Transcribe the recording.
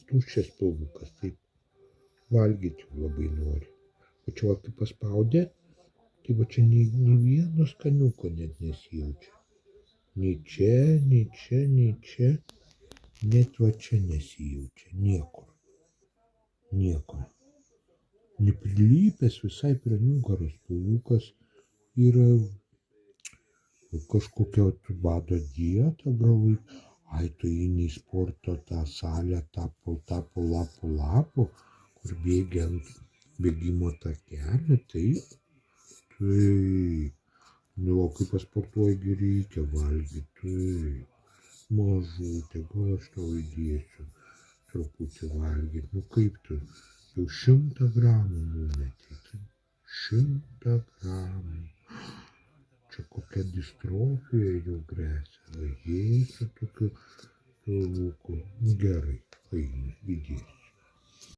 Tuščias pilvukas, taip valgyti labai nori. O čia va kaip paspaudė, tai va čia nei vieno skaniuko net nesijaučia. Nei čia, nei čia, nei čia, net va čia nesijaučia, niekur. Niekur. Neprilypęs visai prie nugaros pilvukas yra kažkokia bado dieta gal. Ai, tu eini į sporto tą salę, tapo lapu, kur bėgi ant bėgimo takelį, taip. Nu, o kai pasportuoji, reikia valgyti, taip. Mažutė, gal aš tau įdėsiu truputį valgyti. Nu kaip tu, jau 100 gramų numetei. 100 gramų. Čia kokia distrofija jau gresia. Jei su tokiu pilvuku. Nu gerai, paimi, įdėsiu.